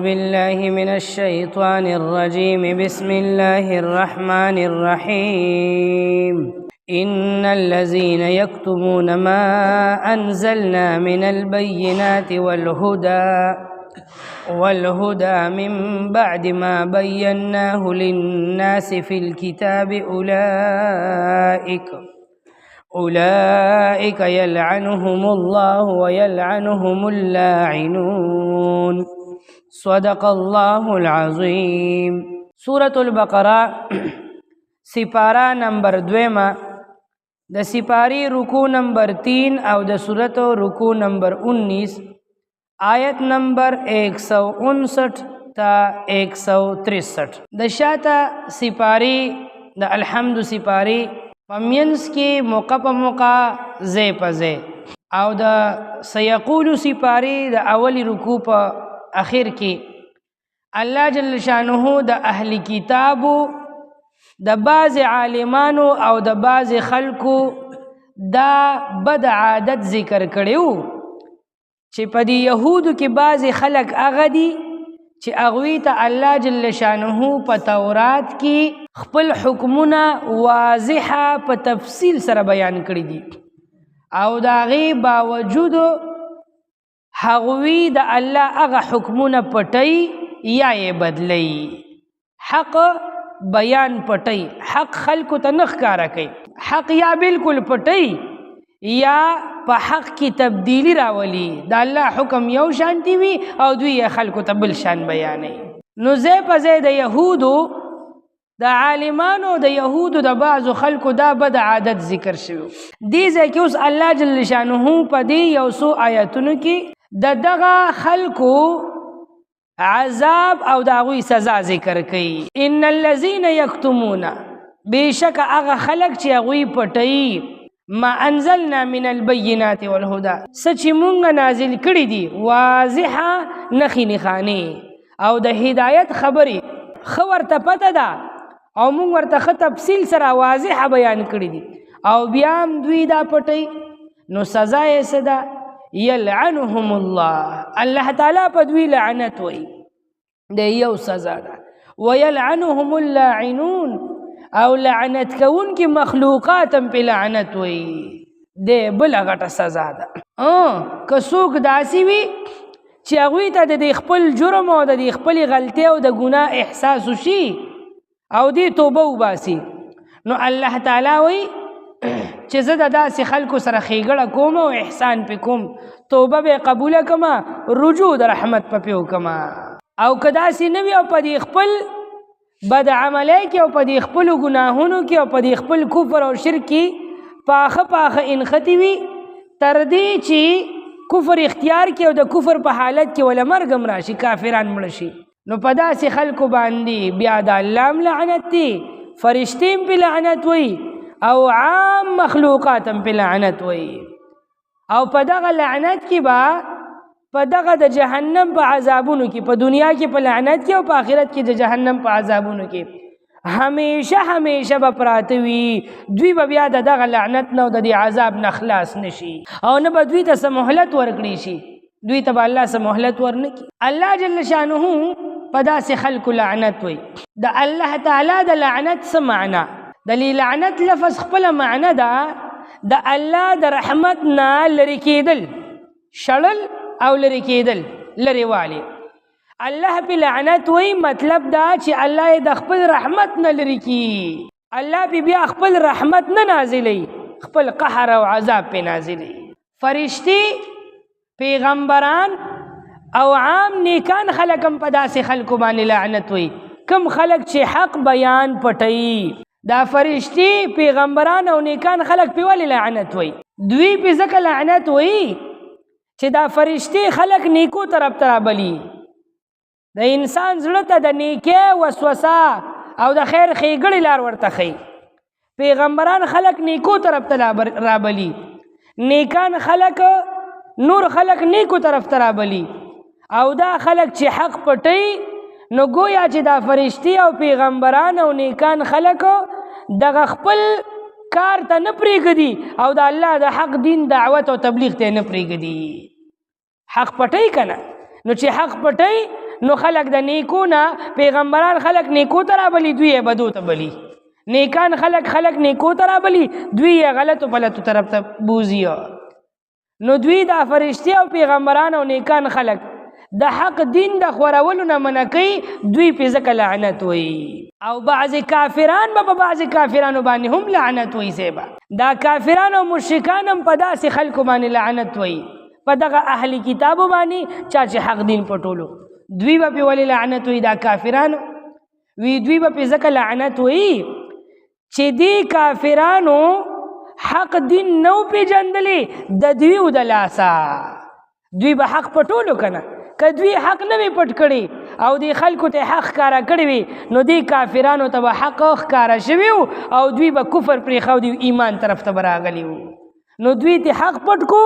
بالله من الشيطان الرجيم بسم الله الرحمن الرحيم إن الذين يكتمون ما أنزلنا من البينات والهدى من بعد ما بيناه للناس في الكتاب أولئك يلعنهم الله ويلعنهم اللاعنون صدق الله العظيم. سورة البقرہ سپارہ نمبر 2 د سپاری رکو نمبر 3 او د سورت رکو نمبر 19 آیت نمبر 159 تا 163 د شاته سپاری د الحمد سپاری پمینس کی موقع پا موقع زی پا زی او دا سیقول سپاری دا اولی رکو پا اخیر کی اللہ جل شانہو دا اہل کتابو دا بعض عالمانو او دا بعض خلقو دا بد عادت ذکر کریو چی پا دی یہودو کی بعض خلق اغدی چی اغوی تا اللہ جل شانہو پا تورات کی خپل حکمونا واضحا پا تفصیل سر بیان کری دی او دا غی باوجود حغوی دا اللہ اغا حکمونا پٹی یا یہ بدلی حق بیان پٹی حق خلقو تا نخ کارا کئی حق یا بالکل پٹی یا پا حق کی تبدیلی راولی دا اللہ حکم یو شانتی وی او دوی خلقو تا بل شان بیانی نو زی پا زی دا یهودو دا عالمانو دا یهودو دا بعضو خلقو دا بد عادت ذکر شویو دی زی که اس اللہ جل شانہو پا دی یوسو آیتونو کی دا دغا خلقو عذاب او داغوی سزا ذکر کئی ان اللذین یکتمون بے شک اغا خلق چی اغوی پٹئی ما انزلنا من البینات والهدى سچی مونگا نازل کری دی واضحا نخی نخانی او دا ہدایت خبری خور تا پتا دا او مونگ ورطا تفصیل سرا واضحا بیان کری دی او بیام دوی دا پٹی نو سزای صدا یلعنهم اللہ اللہ تعالی پا دوی لعنت وی دے یو سزا دا ویلعنهم اللاعنون او لعنت کون کی مخلوقاتم پی لعنت وی دے بلا غٹ سزا دا کسوک داسی وی چی اغوی تا دے خپل جرم او دے خپل غلطی او دے گناہ احساسو شی او دی توبه باسی نو اللہ تعالی وی چی زد دا سی خلکو سر خیگڑا کوم و احسان پی کوم توبه بے قبول کما رجوع دا رحمت پا پیو کما او کدا سی نوی او پا دی خپل بد عملی کی او پا دی خپل گناہونو کی او پا دی خپل کفر او شرک کی پاخ انخطی وی تردی چی کفر اختیار کی او دا کفر پا حالت کی ولا مرگم راشی کافران مرشی نو پدا سی خلقو باندی بیا دا اللہم لعنت تی فرشتیم پی لعنت وی او عام مخلوقاتم پی لعنت وی او پدا غا لعنت کی با پدا غا دا جہنم پا عذابونو کی پا دنیا کی پا لعنت کی او پا آخرت کی دا جہنم پا عذابونو کی ہمیشہ با پراتوی دوی با بیا دا غا لعنت نو دا دی عذاب نخلاص نشی او نبا دوی تا سمحلت ورکڑی شی دوی تا با اللہ سمحلت ورنکی اللہ جل شانہو پدا سے خلق لعنت وی دا اللہ تعالی دا لعنت سمعنا دلی لعنت لفظ خپل معنی دا اللہ دا رحمتنا لرکی دل شڑل او لرکی دل لروالی اللہ پی لعنت وی مطلب دا چی اللہ دا خپل رحمت نا لرکی اللہ پی بیا خپل رحمت نا نازلی خپل قہر و عذاب پی نازلی فرشتی پیغمبران او عام نیکان خلقم پدا سے خلقو بانی لعنت وی کم خلق چی حق بیان پٹئی دا فرشتی پیغمبران او نیکان خلق پی والی لعنت وی دوی پی زک لعنت وی چی دا فرشتی خلق نیکو طرف ترابلی دا انسان زړه دا نیکی وسوسه او دا خیر خیگڑی لار ورتا خی پیغمبران خلق نیکو طرف ترابلی نیکان خلق نور خلق نیکو طرف ترابلی او دا خلق چی حق پٹی نو گویا چی دا فرشتی او پیغمبران او نیکان خلق دا خپل کار تا نپریگ دی او دا اللہ دا حق دین دعوت و تبلیغ تا نپریگ دی حق پٹی کنا نو چی حق پٹی نو خلق د نیکو نه پیغمبران خلق نیکو ته رابلي دوی یې بدو ته بلي نیکان خلق نیکو ته رابلي دوی یې غلطو پلطو طرف ته بوزي نو دوی دا فرشتي او پیغمبران او نیکان خلق د حق دین د خورولو نه منع کوي دوی په ځکه لعنت وي او بعض کافران په بعض کافرانو باندې هم لعنت وي سیبا دا کافران او مشرکان هم په داسې خلکو باندې لعنت وي په دغه اهلی کتابو باندې چې حق دین پټولو دوی په ولې لعنت وي دا کافرانو وی دوی په ځکه لعنت وي چې دی کافرانو حق دین نو پیژندلې د دوی د لاسا دوی به حق پټولو کنه که دوی حق نه وي پټ کړي او دی خلکو ته حق ښکاره کړی وي نو دی کافرانو ته به حق ښکاره شوي او دوی به کفر پرېښودي ایمان طرف ته به راغلي وو نو دوی ته حق پټ کو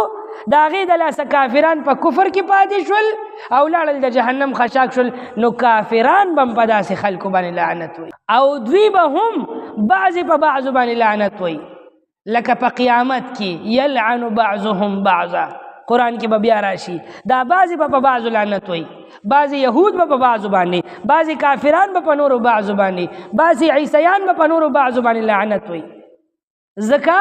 د هغې د لاسه کافران په کفر کې پاتې شول او لاړل د جهنم خشاک شول نو کافران به هم په داسې خلکو باندې لعنت وي او دوی به هم بعضې په بعضو باندې لعنت وي لکه په قیامت کې یلعن بعضهم بعضا قرآن کې به بیا راشي دا بعضې به په بعضو لعنت وي بعضې یهود به په بعضو باندې بعضې کافران به په نورو بعضو باندې بعضې عیسیان به په نورو بعضو باندې لعنت وي ځکه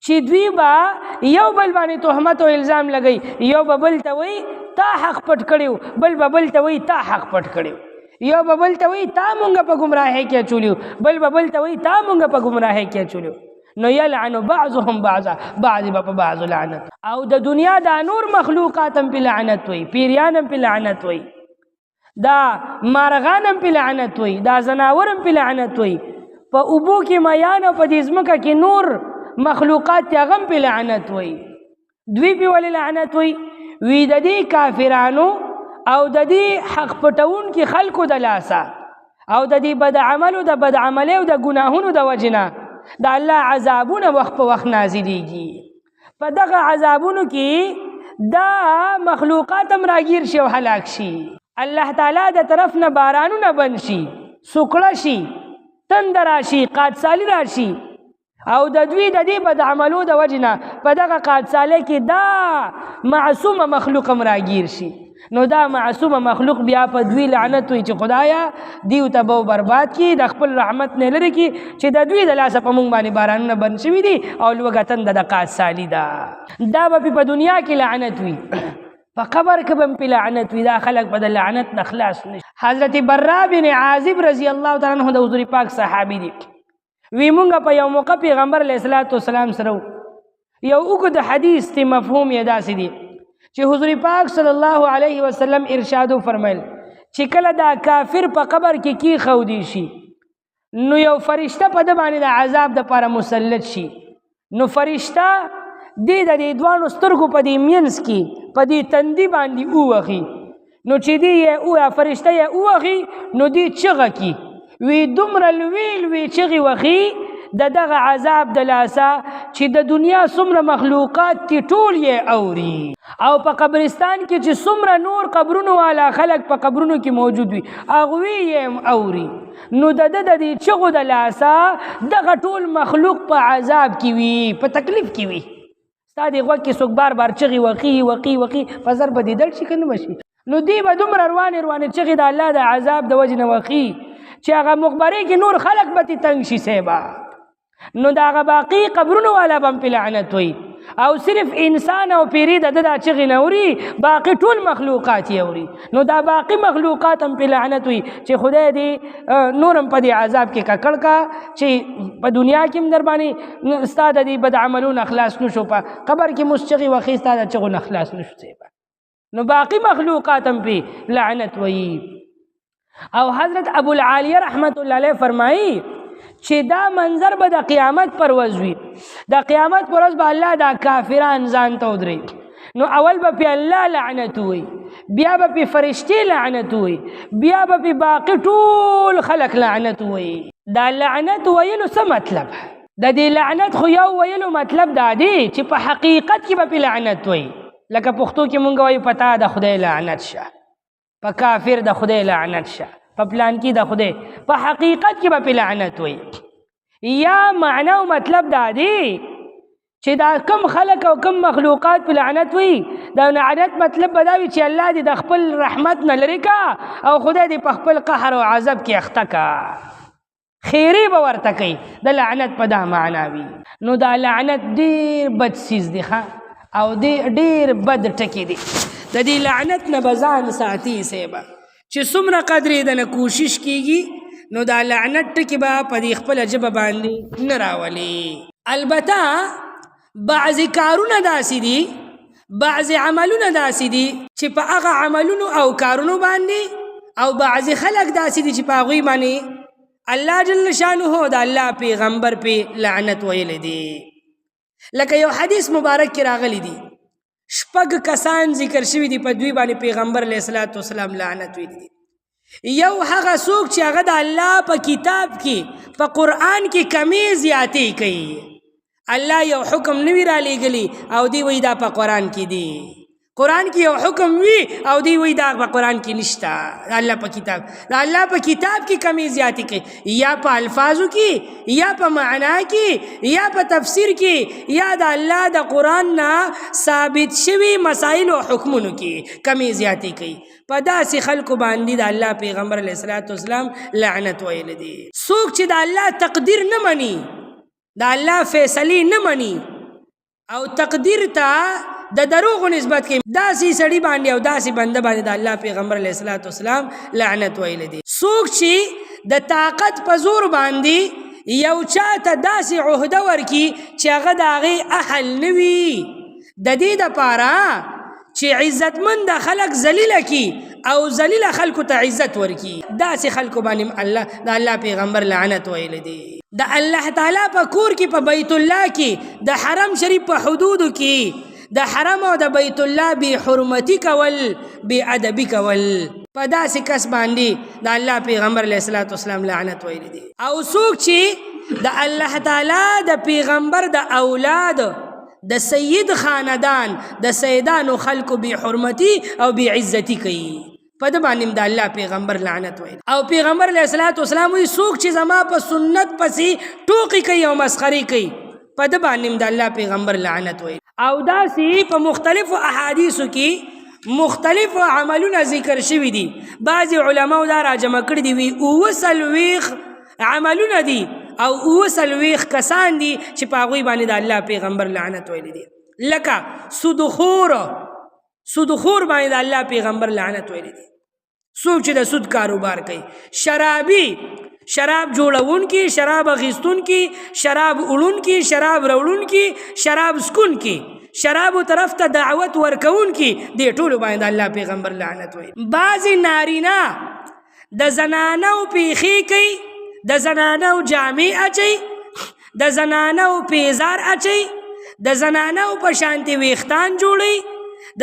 چې دوی به یو بل باندې تهمت او الزام لګوي یو به بل ته وایي تا حق پټ کړی بل به بل ته وایي تا حق پټ کړی یو به بل ته وایي تا مونږ په ګمراهۍ کې اچولیو بل به بل ته وایي تا مونږ په ګمراهۍ کې اچولیو نو یلعن بعضهم بعضا بعض په بعض لعنت او د دنیا دا نور مخلوقات هم په لعنت وي پیریان هم په لعنت وي دا مارغان هم په لعنت وي دا زناور هم په لعنت وي په اوبو کې میان او په دې ځمکه کې نور مخلوقات هغه هم په لعنت وي دوی په ولې لعنت وي وی د دې کافرانو او د دې حق پټونکي خلکو د لاسه او د دې بد عملو د بد عملۍ او د ګناهونو د وجنه دا الله عذابونه وخت په وخت نازلیږي په دغه عذابونو کې دا مخلوقات هم راګیر شي او هلاک شي الله تعالی د طرف نه بارانونه بند شي سوکړه شي تند راشي قادسالي راشي او د دوی د دې بد عملو د وجنه په دغه قادسالۍ کې دا معصومه مخلوق هم راګیر شي نو دا معصومه مخلوق بیا په دوی لعنت وي چې خدایا دیو ته به برباد کړي د خپل رحمت نه لرې کړي چې د دوی د لاسه په موږ باندې بارانونه بند شوي دي او لوږه تنده د قادسالي ده دا به په دنیا کې لعنت وي په قبر کې به هم په لعنت وي دا خلک به د لعنت نه خلاص نشي حضرت برا بن عازب رضی الله تعالی عنه د حضور پاک صحابي دي وی مونږ په یو موقع پیغمبر علیه السلام سره یو اوږد حدیث ته مفهوم یې داسې دی چې حضور پاک صلی الله علیه وسلم ارشادو فرمایل چې کله دا کافر په قبر کې کیښودی شي نو یو فرشته په ده باندې د عذاب دپاره مسلط شي نو فرشته دې د دې دواړو سترګو په دې منځ کې په دې تندي باندې ووهي نو چې دې فرشته یې ووهي نو دې چغه کي وی دومره لوی لوی چغې وهي د دغه عذاب د لاسه چې د دنیا څومره مخلوقات تی ټول یې اوري او په قبرستان کې چې څومره نور قبرونو والا خلک په قبرونو کې موجود وي هغوی یې اوري نو د ده د دې چغو د لاسه دغه ټول مخلوق په عذاب کې وي په تکلیف کې وي ستا دې غوږ کې څوک بار بار چغې وقي په زر به دې دړ شي که نه بشي نو دوی به دومره روانې چغې د الله د عذاب د وجې نه وقي چې هغه مقبرې کې نور خلک به تې تنګ شي سیبا نو دا هغه باقي قبرونو والا به هم په لعنت وي او صرف انسان او پیری د ده دا چغې نه اوري باقي ټول مخلوقات یې اوري نو دا باقي مخلوقات هم په لعنت وي چې خدای دې نور هم په دې عذاب کې ککړ کا چې په دنیا کې هم در باندې ستا د دې بد عملونه خلاص نشو په قبر کې مو چغې وخې ستا د چغو نه خلاص نشو سیبا نو باقي مخلوقات هم په لعنت وي او حضرت ابو العالیه رحمت الله علیه فرمایي چې دا منظر به د قیامت پر ورځ وي د قیامت پر ورځ به الله دا کافران ځان ته ودرېږي نو اول به پې الله لعنت وي بیا به پې فرشتې لعنت وي بیا به پې باقي ټول خلک لعنت وي دا لعنت ویلو څه مطلب د دې لعنت خو یو ویلو مطلب دا دی چې په حقیقت کې به پې لعنت وي لکه پښتو کې مونږ وایو په تا د خدای لعنت شه په کافر د خدای لعنت شه په پلان کې د خدای په حقیقت کې به په لعنت وي یا معنا او مطلب دا دی چې دا کم خلق او کم مخلوقات په لعنت وي دا لعنت مطلب به دا وي چې الله دې د خپل رحمت نه لرې کا او خدای دې په خپل قهر او عذاب کې اخته کا خیرې به ورته کوي د لعنت په دا معنا وي نو دا لعنت ډېر بد څیز دی او ډېر بد ټکي دی د دې لعنت نه به ځان ساتي صیبه چې څومره قدرې دنه کوشش کیږي نو دا لعنت ټکي به په دې خپله ژبه باندې نه راولي البته بعضې کارونه داسې دي بعضې عملونه داسې دي چې په هغه عملونو او کارونو باندې او بعضې خلک داسې دي چې په هغوی باندې الله جل شانه د الله پیغمبر پې لعنت ویلی دی لکه یو حدیث مبارک کې راغلی دی 6 کسان ذکر شوي دي په دوی باندې پیغمبر علیه الصلاة والسلام لعنت ویلی دی یو هغه څوک چې هغه د الله په کتاب کې په قرآن کې کمی زیاتې کوي الله یو حکم نوی را لیږلی او دی وی دا په قرآن کې دی قرآن کې یو حکم وي او دی وی دا په قرآن کې نشته الله په کتاب د الله په کتاب کې کمی زیاتې کوي یا په الفاظو کې یا په معنا کې یا په تفسیر کې یا د الله د قرآن نه ثابت شوي مسائل او حکمونو کې کمی زیاتې کوي په داسې خلکو باندې د الله پیغمبر علیه الصلاة والسلام لعنت ویلی دی څوک چې د الله تقدیر نه مني د الله فیصلې نه مني او تقدیر ته د دروغو نسبت کوي داسې سړي باندې او داسې بنده باندې د الله پیغمبر علیه الصلاة والسلام لعنت ویلی دی څوک چې د طاقت په زور باندې یو چاته داسې عهده ورکي چې هغه د هغې اهل نه وي د دې دپاره چې عزتمند خلک ذلیله کی او ذلیله خلکو ته عزت ورکی داسې خلکو باندې د الله پیغمبر لعنت ویلی دی د الله تعالی په کور کې په بیت الله کې د حرم شریف په حدودو کې د حرم او د بیت الله بی حرمتی کول بی ادبی کول په داسې کس باندې د الله پیغمبر علیه الصلاة والسلام لعنت ویلی دی او څوک چې د الله تعالی د پیغمبر د اولاد د سید خاندان د سیدانو خلکو بی حرمتی او بی عزتی کوي په ده باندې د الله پیغمبر لعنت ویل او پیغمبر علیه الصلاة والسلام وایي څوک چې زما په سنت پسې ټوقې کوي او مسخرې کوي په ده باندې د الله پیغمبر لعنت ویل او داسې په مختلفو احادیثو کې مختلفو عملونه ذکر شوي دي بعضې علماو دا راجمع کړي دي وي 29 عملونه دي او 29 کسان دي چې په هغوی باندې د الله پیغمبر لعنت ویلی دی لکه سودخور باندې د الله پیغمبر لعنت ویلی دی څوک چې د سود کاروبار کوي شرابي شراب جوړونکي شراب اخیستونکي شراب وړونکي شراب راوړونکي شراب څکونکي شرابو طرف ته دعوت ورکوونکي دې ټولو باندې د الله پیغمبر لعنت ویلی بعضې نارینه د زنانو پیښې کوي د زنانو جامې اچي د زنانو پیزار اچي د زنانو په شانتي ویښتان جوړي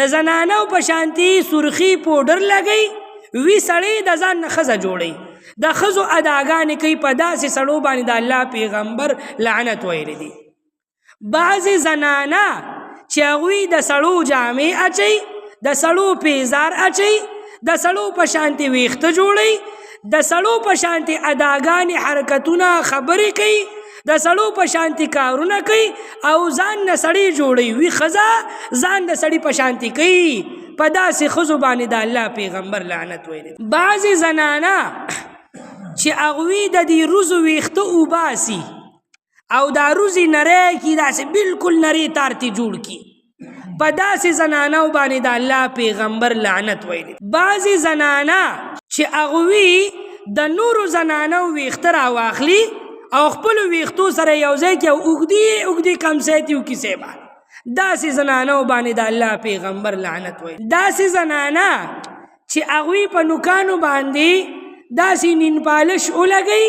د زنانو په شانتي سرخي پوډر لګي وی سړی د ځان نه ښځه جوړي د ښځو اداګانې کوي په داسې سړو باندې د الله پیغمبر لعنت ویلی دی بعضې زنانه چې هغوی د سړو جامې اچي د سړو پیزار اچي د سړو په شانتي ویښته جوړي د سړو په شانتي اداګانې حرکتونه خبرې کوي د سړو په شانتي کارونه کوي او ځان نه سړی جوړوي وي ښځه ځان د سړي په شانتي کوي په داسې ښځو باندې د الله پیغمبر لعنت ویلی بعضې زنانه چې هغوی د دې روزو ویښته اوباسي او دا روزي نری کي داسې بلکل نری تارتې جوړ کي په داسې زنانو باندې د الله پیغمبر لعنت ویلی بعضې زنانه چې هغوی د نورو زنانو ویښته راواخلي او خپلو ویښتو سره یو ځای کې اوږدې کمسیتي وکیسې باندې داسې زنانو باندې د الله پیغمبر لعنت ویلی داسې زنانه چې هغوی په نوکانو باندې داسې نین پالش ولګوي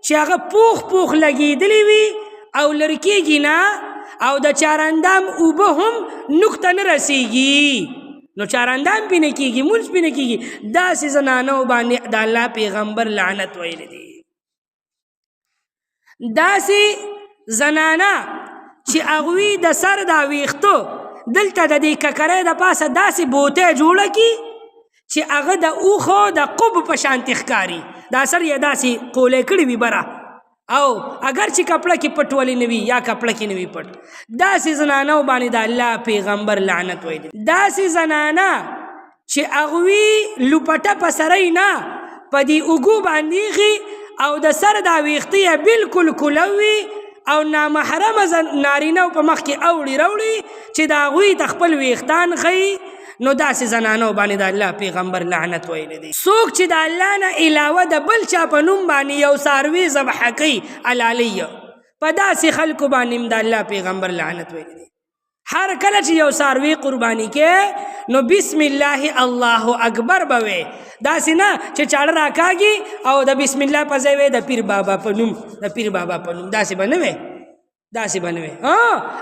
چې هغه پوخ لګېدلی وي او لرې کېږي نه او د چارندام اوبه هم نوک ته نه رسېږي نو چارندام پې نه کېږي مونځ پې نه کېږي داسې زنانو باندې د الله پیغمبر لعنت ویلی دی داسې زنانه چې هغوی د سر دا ویښتو دلته د دې ککرۍ د پاسه داسې بوتی جوړه کړي چې هغه د اوښو د قب په شانتې ښکاري دا سر یې داسې قولی کړي وي بره او اگر چې کپړه کې پټ ولی نوي یا کپړه کې نوي پټ داسې زنانو باندې د الله پیغمبر لعنت ویلی داسې زنانا چې اغوی لوپټه په سرای نه په دې اوږو باندې خي او د سر دا ویښته بالکل کلوي او نامحرمه نارینه په مخ کې اوړي راوړي چې د هغوی د خپل ویښتان ښیي نو داسې زنانو باندې د الله پیغمبر لعنت ویلی دی څوک چې د الله نه علاوه د بل چا په نوم باندې یو څاروي ذبحه کوي حلالي په داسې خلکو باندې د الله پیغمبر لعنت ویلی دی هر کله چې یو څاروي قرباني کې نو بسم الله الله اکبر به وي داسې نه چې چاړه راکاږي او د بسم الله په ځای د پیر بابا په نوم داسې به نه وي داسې بنوي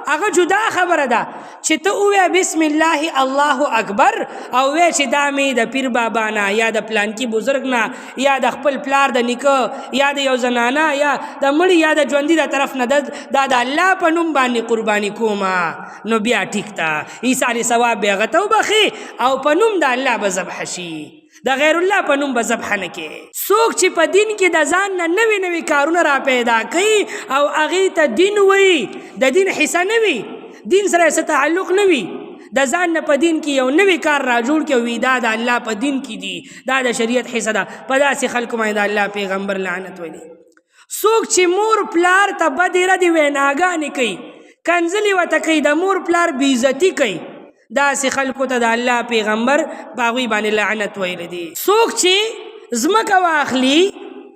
هغه جدا خبره ده چې ته ووایې بسم الله الله اکبر او وایې چې دا مې د پیر بابا نه یا د پلانکي بزرګ نه یا د خپل پلار د نیکه یا د یو زنانه یا د مړي یا د ژوندي د طرف نه دا د الله په نوم باندې قرباني کومه نو بیا ټیک ده عیسی علیه ثواب بیا هغه ته وبخي او په نوم د الله به ذبح شي د غیر الله په نوم به ذبح نه کې څوک چې په دین کې د ځان نه نوي نوي کارونه را پیدا کوي او هغې ته دین وایي د دین حصه نه وي دین سره یې څه تعلق نه وي د ځان نه په دین کې یو نوي کار را جوړ کړي وي دا د الله په دین کې دي دا د شریعت حصه ده په داسې خلکو باندې د الله پیغمبر لعنت ویلی څوک چې مور پلار ته بدې ردې ویناګانې کوي کنځلې ورته کوي د مور پلار بېعزتي کوي داسې خلکو ته د الله پیغمبر په هغوی باندې لعنت ویلی دی څوک چې ځمکه واخلي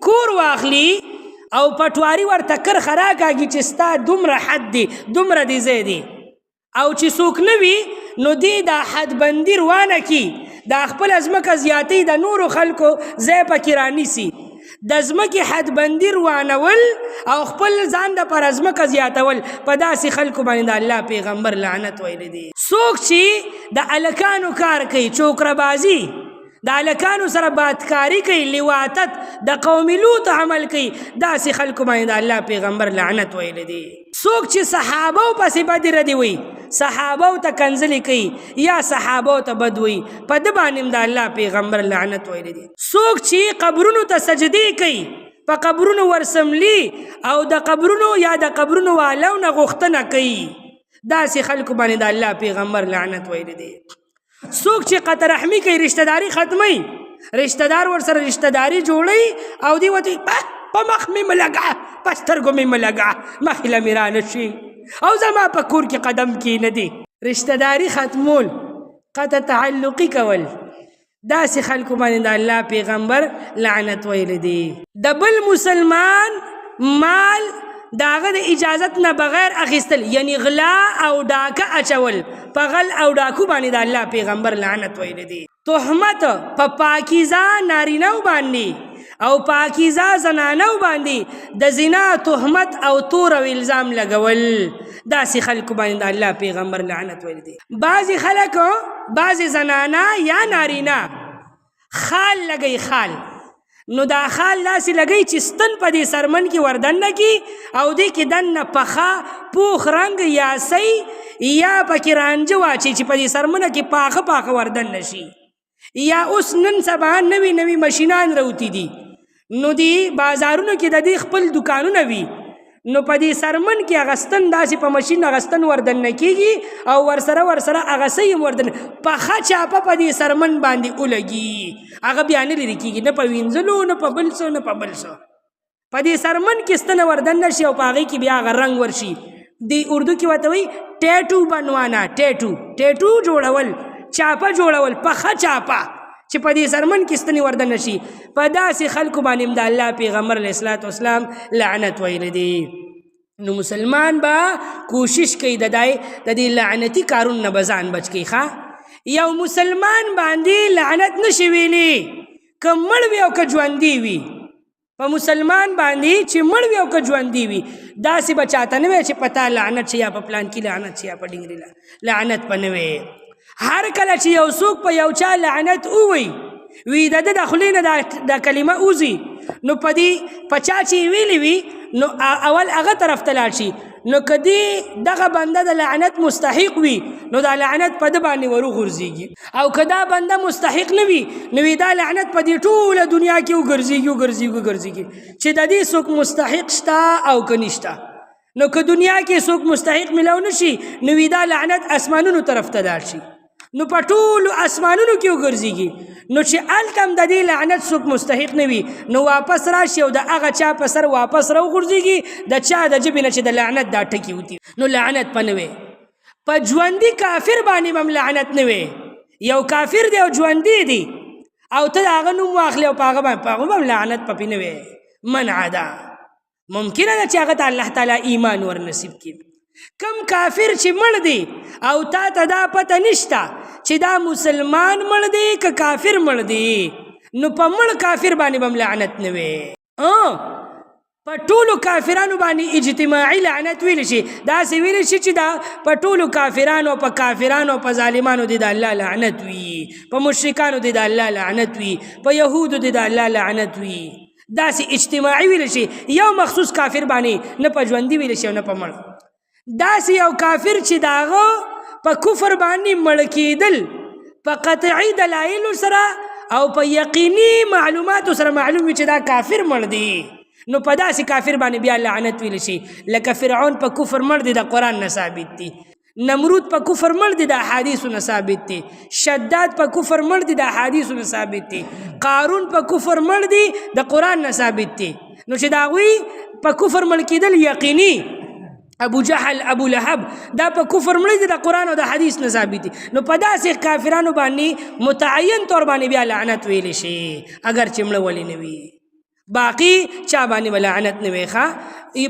کور واخلي او پټواري ورته کرښه راکاږي چې ستا دومره حد دی دومره دې ځای دی او چې څوک نه وي نو دې دا حدبندي روانه کي دا خپله ځمکه زیاتۍ د نورو خلکو ځای پکې رانیسي د ځمکې حدبندي روانول او خپل ځان دپاره ځمکه زیاتول په داسې خلکو باندې د الله پیغمبر لعنت ویلی دی څوک چې د هلکانو کار کوي چوکرهبازي د هلکانو سره بادکاري کوي لواطت د قوم لوط عمل کوي داسې خلکو باندې د الله پیغمبر لعنت ویلی دی څوک چې صحابو پسې بدې ردې وي صحابو ته کنځلې کوي یا صحابو ته بد وي په ده باندې د الله پیغمبر لعنت ویلی دی څوک چې قبرونو ته سجدې کوي په قبرونو ورسملي او د قبرونو یا د قبرونو والو نه غوښتنه کوي داسې خلکو باندې د الله پیغمبر لعنت ویلی دی څوک چې قطع رحمي کوي رشته داري ختموي رشته دار ورسره رشته داري جوړوي او دی ورته په مخ مې مه لګه په سترګو مې مه لګه مخې له مې رانه شي او زما په کور کې قدم کېنهدي رشته داري ختمول قطع تعلقي کول داسې خلکو باندې د الله پیغمبر لعنت ویلی دی د بل مسلمان مال د هغه د اجازت نه بغیر اخیستل یعنی غلا او ډاکه اچول په غل او ډاکو باندې د الله پیغمبر لعنت ویلی دی تهمت په پاکیزه نارینهو باندې او پاکیزه زنانو باندې د زنا تهمت او تور او الزام لګول داسې خلکو باندې د الله پیغمبر لعنت ویلی دی بعضې خلکو بعضې زنانه یا نارینه خال لګی خال نو دا خال داسې لګی چې ستن په دې سرمن کې وردننه کي او دې کې دننه پخه پوخ رنګ یا سی یا پکې رانجه واچي چې په دې سرمنه کې پاخه پاخه وردننه شي یا اوس نن سبا نوي نوي مشینان راوتي دي نو دی بازارونو کې د دې خپل دکانونه وي نو په دې سرمن کې اغستن داسې په مشین اغستن وردننه کېږي او ورسره هغه سی هم وردنه پخه چاپه په دې سرمن باندې ولګي هغه بیا نه لرې کېږي نه په وینځلو نه په بل څه نه په بل څه په دې سرمن کې ستنه وردننه شي او په هغې کې بیا هغه رنګ ورشي دی اردو کې ورته وایي ټیټو بنوانا ټیټو جوړول چاپه جوړول پخه چاپه چې په دې سرمن کې ستنې وردننه شي په داسې خلکو باندې د الله پیغمبر علیه الصلاة والسلام لعنت ویلی دی نو مسلمان به کوشش کوي د دې لعنتي کارونو نه به ځان بچ کوي ښه یو مسلمان باندې لعنت نشي ویلی که مړ وي او که ژوندي وي په مسلمان باندې چې مړ وي او که ژوندي وي داسې به چاته نه وي چې په تا لعنت شي یا په پلان کې لعنت شي یا په ډنګري لعنت به نه وي هر کله چې یو څوک په یو چا لعنت ووي وي د ده د خولې نه دا کلمه وځي نو په چا چې ویلې وي نو اول هغه طرف ته لاړ شي نو کدی دغه بنده د لعنت مستحق وي نو دا لعنت په د باندې وروغورځېږي او که دا بنده مستحق نه وي نو دا لعنت په دې ټوله دنیا کې وګرځېږي چې د دې څوک مستحق شته او که نشته. نو که دنیا کې څوک مستحق ملو نشي نو دا لعنت اسمانونو طرف ته لاړ شي نو په ټولو اسمانونو کې وګرځېږي نو چې هلته هم د دې لعنت څوک مستحق نه وي نو واپس راشي او د هغه چا په سر واپس راوغورځېږي د چا د ژبې نه چې د لعنت دا ټکي وتي نو لعنت په نه وی په ژوندي کافر باندې هم لعنت نه وی. یو کافر دی او ژوندي دی او ته د هغه نوم واخلې او په هغه هم لعنت په پې نه وی منع ده. ممکنه ده چې هغه ته الله تعالی ایمان ورنصیب کړي. کم کافر چې مړ دی او تا ته دا پته نشته چې دا مسلمان مړ دی که کافر مړ دی نو په مړ کافر باندې هم لعنت نه وی. په ټولو کافرانو باندې اجتماعي لعنت ویل شي داسې ویل شي چې دا په ټولو کافرانو په کافرانو په ظالمانو دی د الله لعنت وي په مشرکانو دی د الله لعنت وي په یهودو دی د الله لعنت وي. داسې اجتماعي ویل شي یو مخصوص کافر باندې نه په ژوندي ویل شي او نه په مړ. داسې یو کافر چې داغه په کفر باندې مړ کېدل په قطعي دلایلو سره او په یقیني معلوماتو سره معلوم وي چې دا کافر مړ دی نو په داسې کافر باندې بیا لعنت ویل شي. لکه فرعون په کفر مړ دی د قرآن نه ثابت دی، نمرود په کفر مړ دی د احادیثو نه ثابت دی، شداد په کفر مړ دی د احادیثو نه ثابت دی، قارون په کفر مړ دی د قرآن نه ثابت دی. نو چې د هغوی په کفر مړ کېدل یقیني ابو جهل ابو لهب دا په کفر مړ دي د قرآن او د حدیث نه ثابت دي نو په داسې کافرانو باندې متعین طور باندې بیا لعنت ویلی شي اگر چې مړه ولې نه وي. باقي چا باندې لعنت نه وي. ښه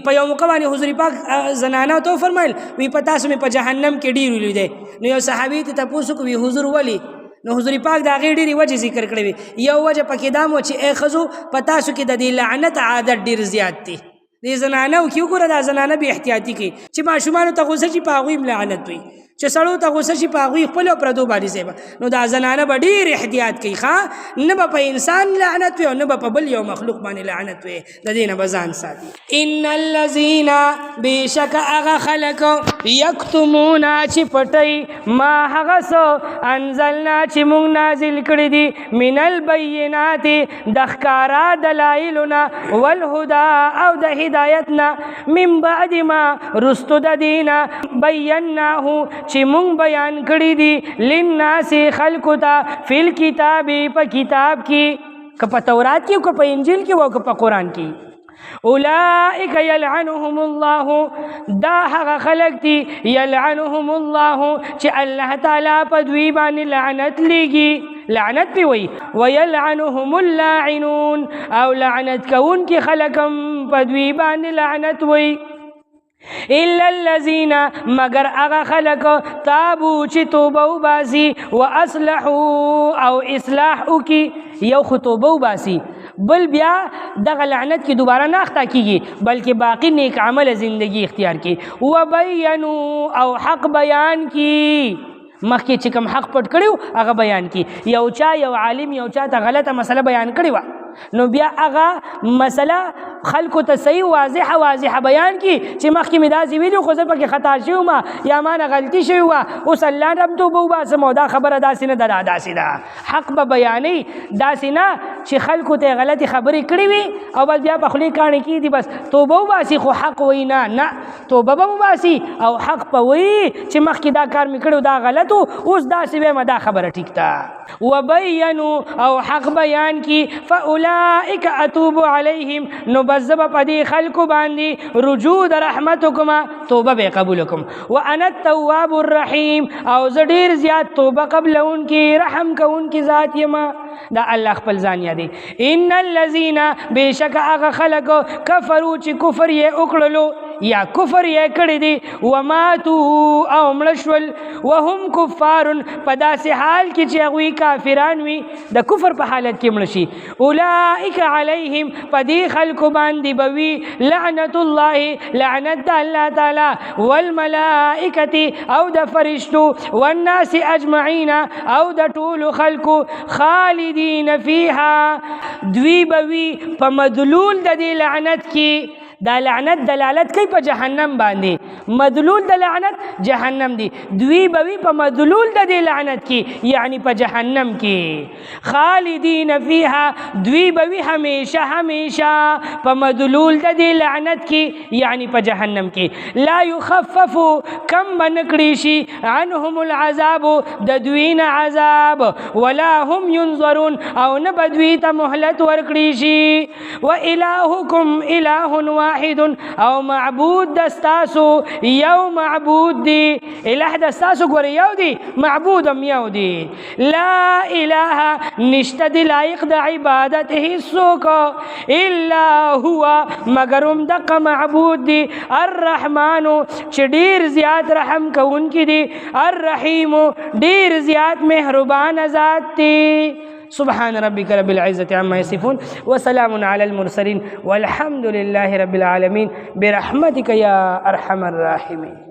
په یو موقع باندې حضور پاک زنانه ته وفرمیل وی په تاسو مې په جهنم کې ډېر ولیدی. نو یو صحابي ته تپوس وکړو وی حضور ولې؟ نو حضور پاک د هغې ډېرې وجې ذکر کړې وي. یو وجه پکې دا مو چې ای ښځو په تاسو کې د دې لعنت عادت ډېر زیات دی. دې زنانه او کې وګوره دا زنانه بې احتیاطي کوي چې ماشومانو ته غوسه شي په هغوی هم لعنت وي، چې سړو ته غوسه شي په هغوی خپل او پردو باندې ځای نو دا زنانه به ډېر احتیاط کوي. ښه نه به په انسان لعنت وي او نه به په بل یو مخلوق باندې لعنت وي، د دې نه به ځان ساتي. ان الذین بېشکه هغه خلک یکتمون چې پټوي ما هغه څه انزلنا چې موږ نازل کړي دي من البینات د ښکارا دلایلو نه والهدی او د هدایتنا من بعد ما رستو د دینا بیناه چې مونږ بیان کړي دي للناس خلقو ته فی الکتاب په کتاب کې که په تورات کې که په انجیل کې او که په قرآن کې. اولئک یلعنهم الله دا هغه خلق دي یلعنهم الله چې الله تعالی په دوی باندې لعنت لیږي، لعنت پی وی ویلعنهم اللاعنون او لعنت کون کی خلقم په دوی باندې لعنت وی. الا الذين مگر اغا خلق تابو چې توبه وباسي واصلحوا او اصلاح وکي یو خطوبه وباسي بل بیا دغه لعنت کې دوباره نه اخته کیږي بلکې باقی نیک عمل زندگی اختیار کی وبینوا او حق بیان کی مخکې چې کوم حق پټ کړیو هغه بیان کی. یو چا یو عالم یو چا ته غلطه مسله بیان کړې وه نو بیا هغه مسله خلکو ته صحیح واضحه بیان کی چې مخکې مې داسې ویلي خو زه پکې خطا شوی وم یا ما نه غلطي شوې وه اوس الله رب توبه وباسم او دا خبره داسې نه ده دا داسې ده. حق به بیانوي داسې نه چې خلکو ته غلطې خبرې کړې وي او بس بیا په خولې کاڼې کېږدي بس توبه وباسي خو حق وایي نه توبه به وباسي او حق به وایي چې مخکې دا کار مې کړی دا غلط اوس داسې ویم دا خبره ټیک ده. وبینوا او حق بیان کی فاولئک اتوب علیهم نو بس زه به په دې خلکو باندې رجوع د رحمت وکړم توبه به یې قبول کړم. وانا التواب الرحیم او زه ډېر زیات توبه قبلونکي رحم کوونکي ذات یم. دا الله خپل ځان یادوي. ان الذین بېشکه هغه خلک کفرو چې کفر یې وکړلو یا کفر یې کړی دی وماتوا او مړه شول وهم کفار په داسې حال کې چې هغوی کافران وي د کفر په حالت کې مړه شي. اولئک علیهم په دې خلکو باندې به وي لعنت الله لعنت د الله تعالی والملائکة او د فرشتو والناس اجمعین او د ټولو خلکو خالدین فیها دوی به وي په مدلول د دې لعنت کې دا لعنت دلالت کوي په جهنم باندې مدلول د لعنت جهنم دی دوی بوي په مدلول د دې لعنت کې یعنی په جهنم کې خالدین فیها دوی بوي همیشه همیشه په مدلول د دې لعنت کې یعنی په جهنم کې لا یخفف کم بنکړي شي عنهم العذاب د دوی نه عذاب ولا هم ينظرون او نه بدوی ته مهلت ورکړي شي و الهکم اله واحد او معبود دستاسو یو معبود دی الہ دستاسو ګور یو دی معبود هم یو دی لا اله نشته دی لایق د عبادت هیڅوک الا هو مگر هم دغه معبود دی الرحمن چې ډیر زیات رحم کوونکی دی الرحیم ډیر زیات مهربان ذات دی سبحان ربك رب العزة عما يصفون وسلام على المرسلين والحمد لله رب العالمين برحمتك يا أرحم الراحمين.